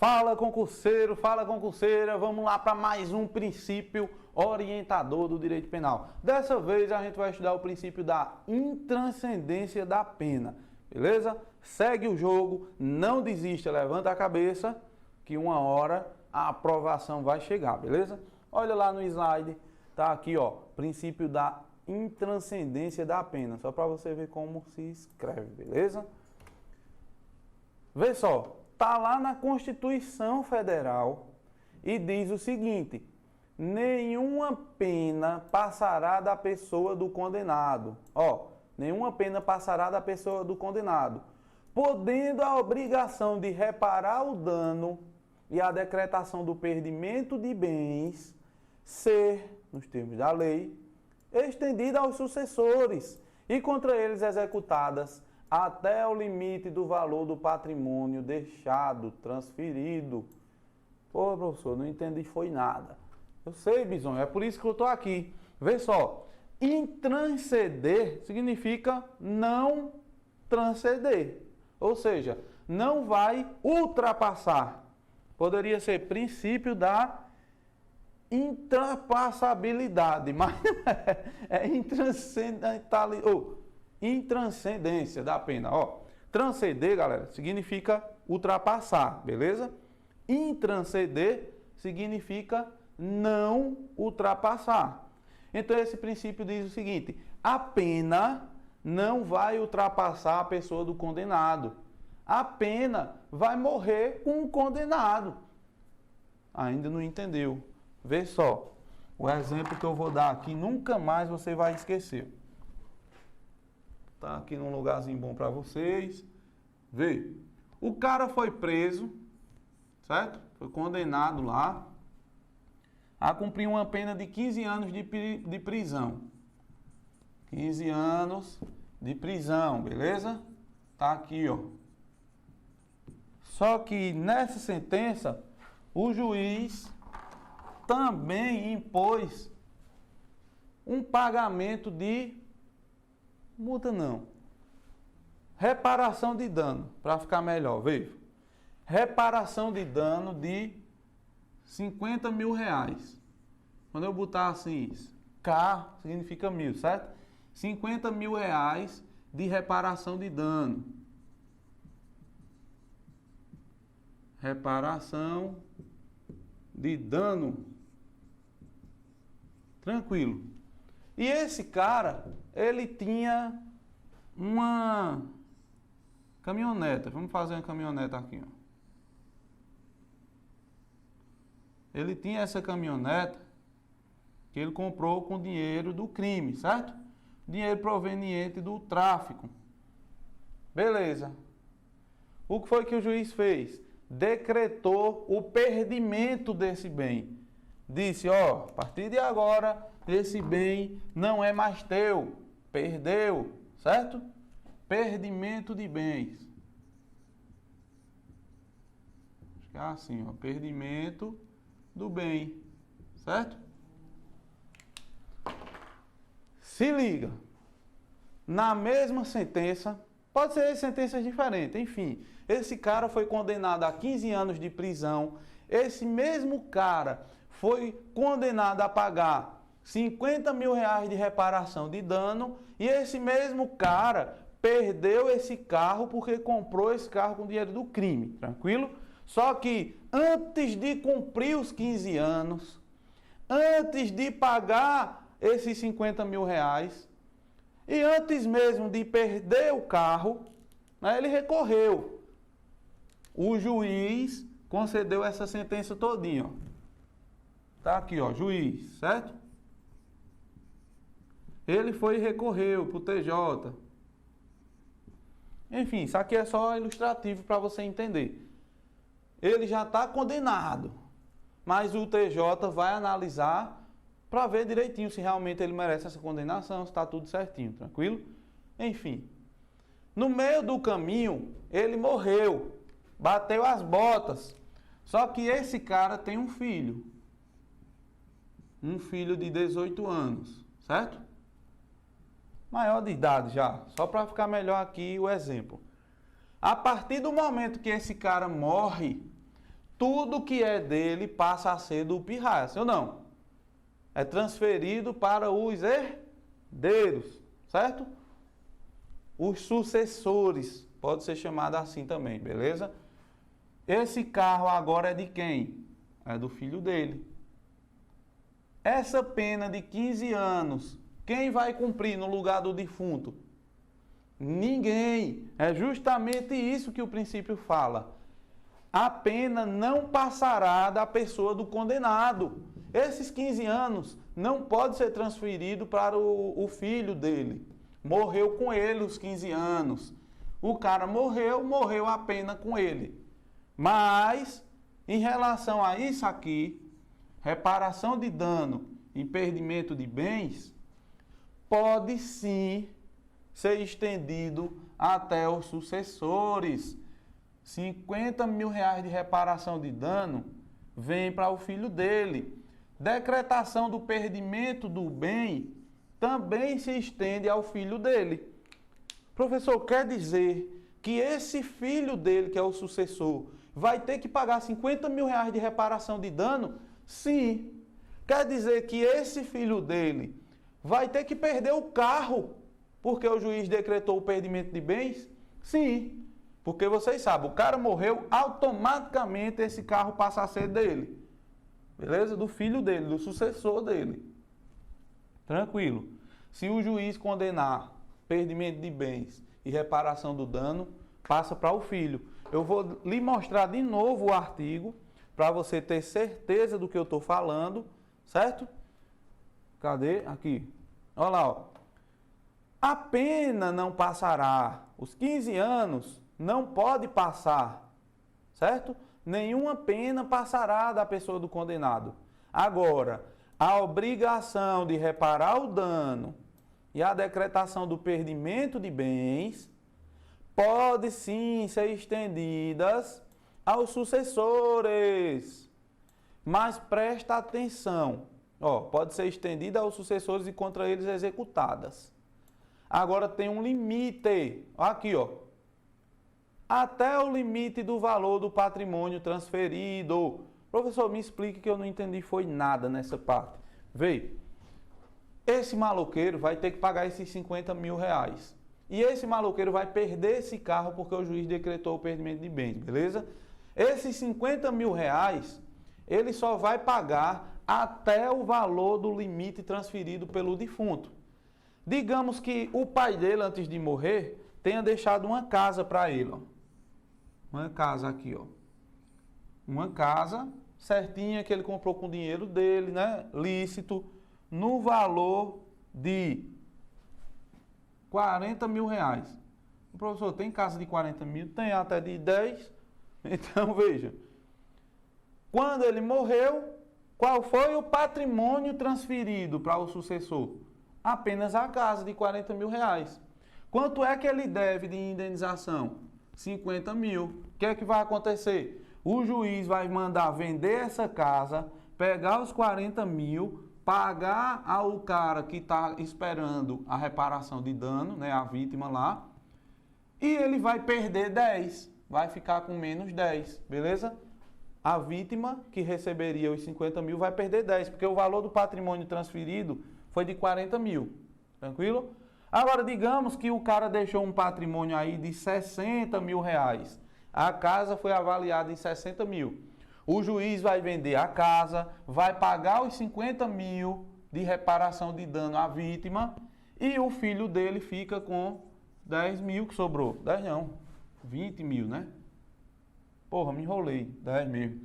Fala concurseiro, fala concurseira, vamos lá para mais um princípio orientador do direito penal. Dessa vez a gente vai estudar o princípio da intranscendência da pena, beleza? Segue o jogo, não desista, levanta a cabeça que uma hora a aprovação vai chegar, beleza? Olha lá no slide, tá aqui ó, princípio da intranscendência da pena, só para você ver como se escreve, beleza? Vê só. Está lá na Constituição Federal e diz o seguinte: nenhuma pena passará da pessoa do condenado. Ó, nenhuma pena passará da pessoa do condenado, podendo a obrigação de reparar o dano e a decretação do perdimento de bens ser, nos termos da lei, estendida aos sucessores e contra eles executadas até o limite do valor do patrimônio deixado, transferido. Pô, professor, não entendi foi nada. Eu sei, Bisonho, é por isso que eu estou aqui. Vê só, intranscender significa não transcender. Ou seja, não vai ultrapassar. Poderia ser princípio da intrapassabilidade, mas é intranscendência da pena. Ó, transcender, galera, significa ultrapassar, beleza? Intranscender significa não ultrapassar. Então esse princípio diz o seguinte: a pena não vai ultrapassar a pessoa do condenado. A pena vai morrer com o condenado. Ainda não entendeu? Vê só, o exemplo que eu vou dar aqui nunca mais você vai esquecer. Tá aqui num lugarzinho bom para vocês. Vê, o cara foi preso, certo? Foi condenado lá a cumprir uma pena de 15 anos de prisão. 15 anos de prisão, beleza? Tá aqui, ó. Só que nessa sentença, o juiz também impôs um pagamento de multa não. Reparação de dano, para ficar melhor, veja. Reparação de dano de 50 mil reais. Quando eu botar assim, K significa 1000, certo? 50 mil reais de reparação de dano. Reparação de dano. Tranquilo. E esse cara, ele tinha uma caminhoneta. Vamos fazer uma caminhoneta aqui, ó. Ele tinha essa caminhoneta que ele comprou com dinheiro do crime, certo? Dinheiro proveniente do tráfico. Beleza. O que foi que o juiz fez? Decretou o perdimento desse bem. Disse, ó, a partir de agora, esse bem não é mais teu, perdeu, certo? Perdimento de bens. Acho que é assim, ó, perdimento do bem, certo? Se liga, na mesma sentença, pode ser sentenças diferentes, enfim, esse cara foi condenado a 15 anos de prisão, esse mesmo cara foi condenado a pagar 50 mil reais de reparação de dano e esse mesmo cara perdeu esse carro porque comprou esse carro com dinheiro do crime, tranquilo? Só que antes de cumprir os 15 anos, antes de pagar esses 50 mil reais e antes mesmo de perder o carro, né, ele recorreu. O juiz concedeu essa sentença todinha, ó. Tá aqui, ó, juiz, certo? Ele foi e recorreu para o TJ. Enfim, isso aqui é só ilustrativo para você entender. Ele já está condenado, mas o TJ vai analisar para ver direitinho se realmente ele merece essa condenação, se está tudo certinho, tranquilo? Enfim, no meio do caminho, ele morreu, bateu as botas. Só que esse cara tem um filho de 18 anos, certo? Maior de idade já, só para ficar melhor aqui o exemplo. A partir do momento que esse cara morre, tudo que é dele passa a ser do pirraia, sim ou não? É transferido para os herdeiros, certo? Os sucessores, pode ser chamado assim também, beleza? Esse carro agora é de quem? É do filho dele. Essa pena de 15 anos, quem vai cumprir no lugar do defunto? Ninguém. É justamente isso que o princípio fala. A pena não passará da pessoa do condenado. Esses 15 anos não pode ser transferido para o filho dele. Morreu com ele os 15 anos. O cara morreu a pena com ele. Mas, em relação a isso aqui, reparação de dano e perdimento de bens, pode sim ser estendido até os sucessores. 50 mil reais de reparação de dano vem para o filho dele. Decretação do perdimento do bem também se estende ao filho dele. Professor, quer dizer que esse filho dele, que é o sucessor, vai ter que pagar 50 mil reais de reparação de dano? Sim. Quer dizer que esse filho dele vai ter que perder o carro porque o juiz decretou o perdimento de bens? Sim. Porque vocês sabem, o cara morreu, automaticamente esse carro passa a ser dele. Beleza? Do filho dele, do sucessor dele. Tranquilo. Se o juiz condenar perdimento de bens e reparação do dano, passa para o filho. Eu vou lhe mostrar de novo o artigo, para você ter certeza do que eu estou falando, certo? Cadê? Aqui. Olha lá, ó. A pena não passará. Os 15 anos não pode passar, certo? Nenhuma pena passará da pessoa do condenado. Agora, a obrigação de reparar o dano e a decretação do perdimento de bens pode sim ser estendidas aos sucessores. Mas presta atenção, ó, pode ser estendida aos sucessores e contra eles executadas. Agora tem um limite, aqui, ó. Até o limite do valor do patrimônio transferido. Professor, me explique que eu não entendi, foi nada nessa parte. Veio. Esse maloqueiro vai ter que pagar esses 50 mil reais. E esse maloqueiro vai perder esse carro porque o juiz decretou o perdimento de bens, beleza? Esses 50 mil reais, ele só vai pagar até o valor do limite transferido pelo defunto. Digamos que o pai dele, antes de morrer, tenha deixado uma casa para ele, ó. Uma casa aqui, ó. Uma casa certinha que ele comprou com o dinheiro dele, né? Lícito, no valor de 40 mil reais. O professor, tem casa de 40 mil? Tem até de 10. Então, veja. Quando ele morreu, qual foi o patrimônio transferido para o sucessor? Apenas a casa de 40 mil reais. Quanto é que ele deve de indenização? 50 mil. O que é que vai acontecer? O juiz vai mandar vender essa casa, pegar os 40 mil, pagar ao cara que está esperando a reparação de dano, né, a vítima lá, e ele vai perder 10, vai ficar com menos 10, beleza? A vítima que receberia os 50 mil vai perder 10, porque o valor do patrimônio transferido foi de 40 mil, tranquilo? Agora, digamos que o cara deixou um patrimônio aí de 60 mil reais. A casa foi avaliada em 60 mil. O juiz vai vender a casa, vai pagar os 50 mil de reparação de dano à vítima e o filho dele fica com 10 mil que sobrou. 10 não, 20 mil, né? Porra, me enrolei. 10 mil.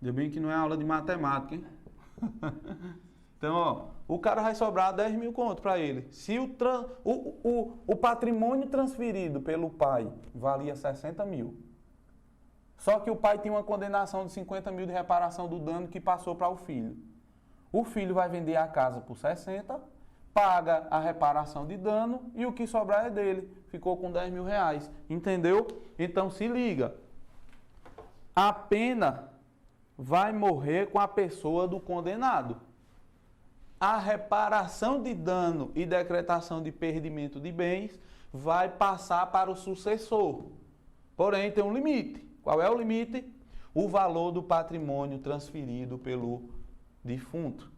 Ainda bem que não é aula de matemática, hein? Então, ó, o cara vai sobrar 10 mil conto para ele. Se o patrimônio transferido pelo pai valia 60 mil, só que o pai tinha uma condenação de 50 mil de reparação do dano que passou para o filho. O filho vai vender a casa por 60, paga a reparação de dano e o que sobrar é dele. Ficou com 10 mil reais. Entendeu? Então, se liga. A pena vai morrer com a pessoa do condenado. A reparação de dano e decretação de perdimento de bens vai passar para o sucessor. Porém, tem um limite. Qual é o limite? o valor do patrimônio transferido pelo defunto.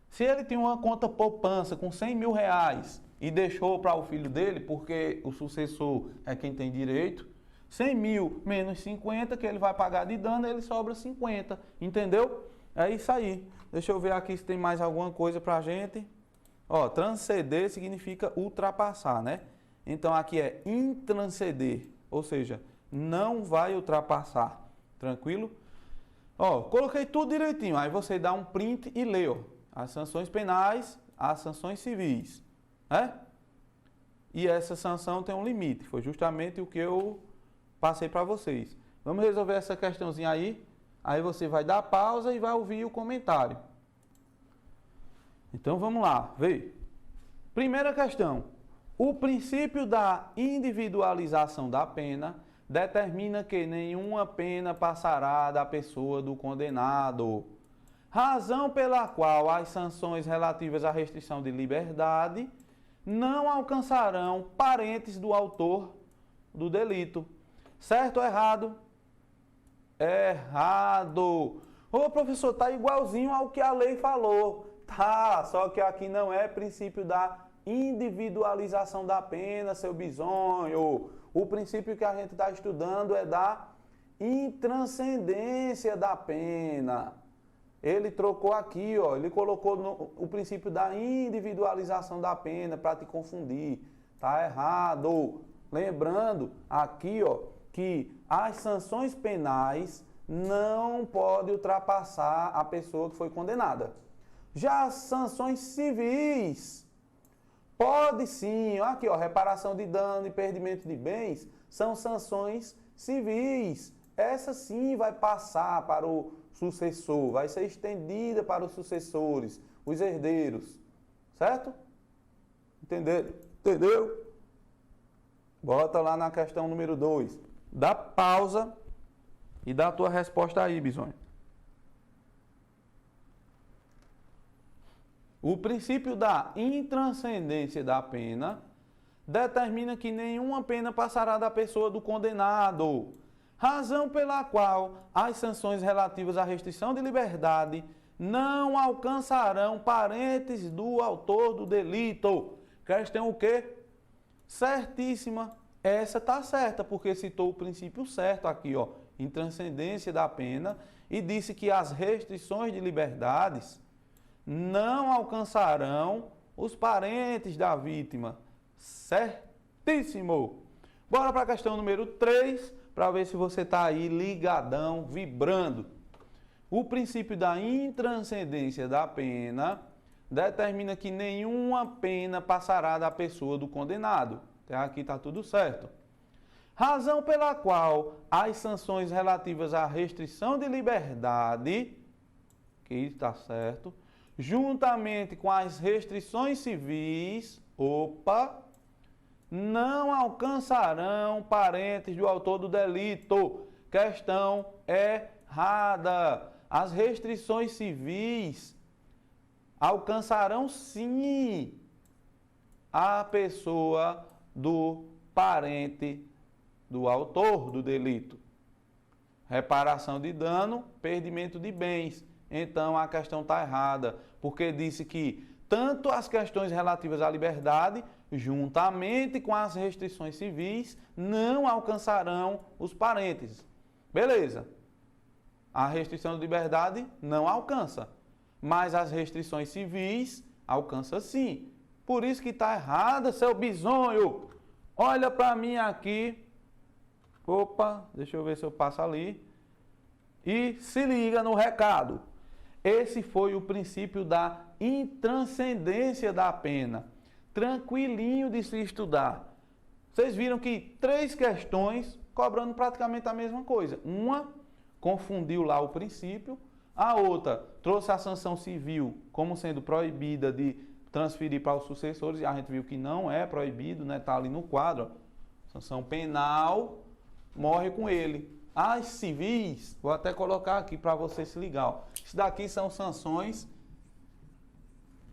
Se ele tinha uma conta poupança com 100 mil reais e deixou para o filho dele, porque o sucessor é quem tem direito, 100 mil menos 50 que ele vai pagar de dano, ele sobra 50, entendeu? É isso aí. Deixa eu ver aqui se tem mais alguma coisa para a gente. Ó, transcender significa ultrapassar, né? Então aqui é intranscender, ou seja, não vai ultrapassar. Tranquilo? Ó, coloquei tudo direitinho. Aí você dá um print e lê, ó, as sanções penais, as sanções civis, né? E essa sanção tem um limite. Foi justamente o que eu passei para vocês. Vamos resolver essa questãozinha aí. Aí você vai dar pausa e vai ouvir o comentário. Então vamos lá, vê. Primeira questão. O princípio da individualização da pena determina que nenhuma pena passará da pessoa do condenado. Razão pela qual as sanções relativas à restrição de liberdade não alcançarão parentes do autor do delito. Certo ou errado? Errado. Ô professor, tá igualzinho ao que a lei falou. Tá, só que aqui não é princípio da individualização da pena, seu bisonho. O princípio que a gente está estudando é da intranscendência da pena. Ele trocou aqui, ó, ele colocou o princípio da individualização da pena para te confundir. Tá errado. Lembrando aqui, ó, que as sanções penais não podem ultrapassar a pessoa que foi condenada. Já as sanções civis, pode sim. Aqui, ó, reparação de dano e perdimento de bens são sanções civis. Essa sim vai passar para o sucessor, vai ser estendida para os sucessores, os herdeiros. Certo? Entendeu? Bota lá na questão número 2. Dá pausa e dá a tua resposta aí, bisonho. O princípio da intranscendência da pena determina que nenhuma pena passará da pessoa do condenado, razão pela qual as sanções relativas à restrição de liberdade não alcançarão parentes do autor do delito. Questão o quê? Certíssima. Essa está certa, porque citou o princípio certo aqui, ó, intranscendência da pena, e disse que as restrições de liberdades não alcançarão os parentes da vítima. Certíssimo! Bora para a questão número 3, para ver se você está aí ligadão, vibrando. O princípio da intranscendência da pena determina que nenhuma pena passará da pessoa do condenado. Até aqui está tudo certo. Razão pela qual as sanções relativas à restrição de liberdade, que está certo, juntamente com as restrições civis, não alcançarão parentes do autor do delito. Questão errada. As restrições civis alcançarão sim a pessoa do parente do autor do delito. Reparação de dano, perdimento de bens. Então a questão está errada, porque disse que tanto as questões relativas à liberdade, juntamente com as restrições civis, não alcançarão os parentes. Beleza. A restrição de liberdade não alcança, mas as restrições civis alcança sim. Por isso que está errada, seu bisonho. Olha para mim aqui. Opa, deixa eu ver se eu passo ali. E se liga no recado. Esse foi o princípio da intranscendência da pena. Tranquilinho de se estudar. Vocês viram que 3 questões cobrando praticamente a mesma coisa. Uma confundiu lá o princípio. A outra trouxe a sanção civil como sendo proibida de transferir para os sucessores. E a gente viu que não é proibido, né? Está ali no quadro. Ó. Sanção penal morre com ele. As civis, vou até colocar aqui para você se ligar. Ó. Isso daqui são sanções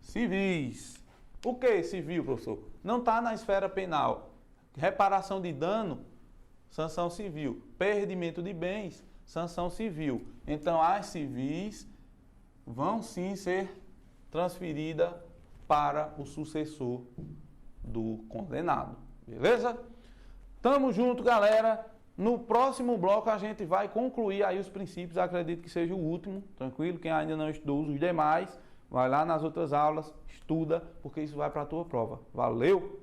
civis. O que é civil, professor? Não está na esfera penal. Reparação de dano, sanção civil. Perdimento de bens, sanção civil. Então, as civis vão sim ser transferidas para o sucessor do condenado. Beleza? Tamo junto, galera. No próximo bloco a gente vai concluir aí os princípios, acredito que seja o último, tranquilo? Quem ainda não estudou os demais, vai lá nas outras aulas, estuda, porque isso vai para a tua prova. Valeu!